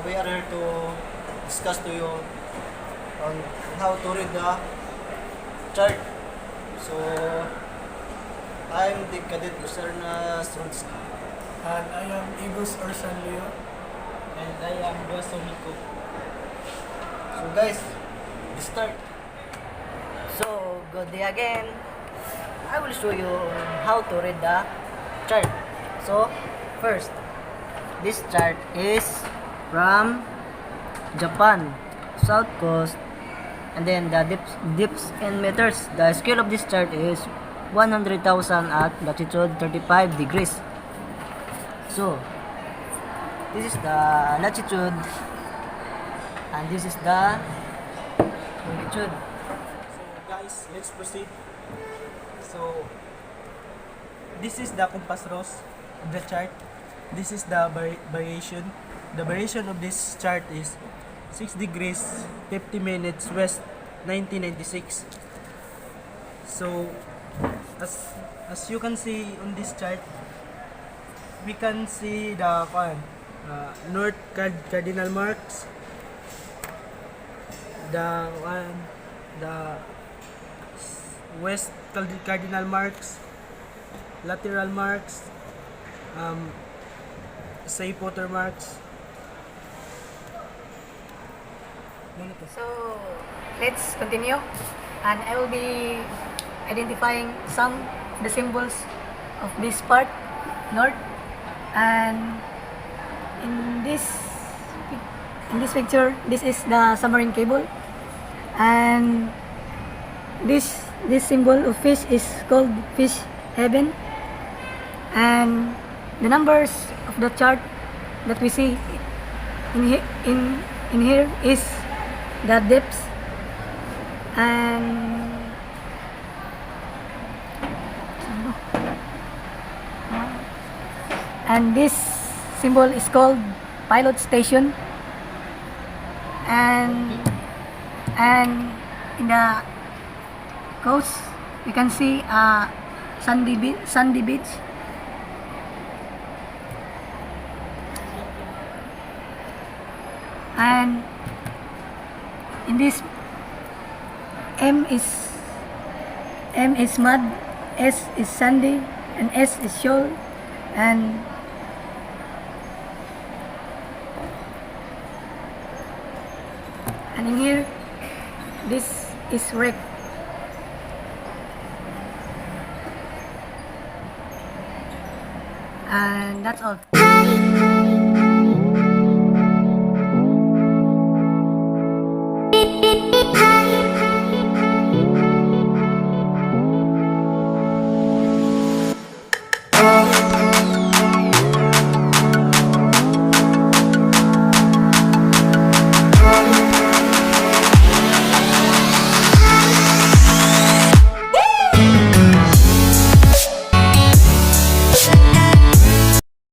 we are here to discuss to you on how to read the chart. So, I'm the cadet Mr. Stronsky. And I am Igus Orsan Leo. And I am Guasomiko. So guys, let's start. So, good day again. I will show you how to read the chart. So, first, this chart is from Japan, South Coast, and then the dips in meters. The scale of this chart is 100,000 at latitude 35 degrees. So, this is the latitude, and this is the longitude. So guys, let's proceed. So this is the compass rose of the chart. This is the variation. The variation of this chart is 6 degrees 50 minutes west 1996. So as you can see on this chart, we can see the north cardinal marks, the west cardinal marks, lateral marks, say potter marks. So let's continue, and I will be identifying some of the symbols of this part, north, and in this picture, this is the submarine cable, and this symbol of fish is called fish heaven, and the numbers of the chart that we see in here is the depths, and this symbol is called pilot station, and in the coast you can see a sandy beach, and in this M is mud, S is sandy, and S is shoal, and in here this is wreck. And that's all.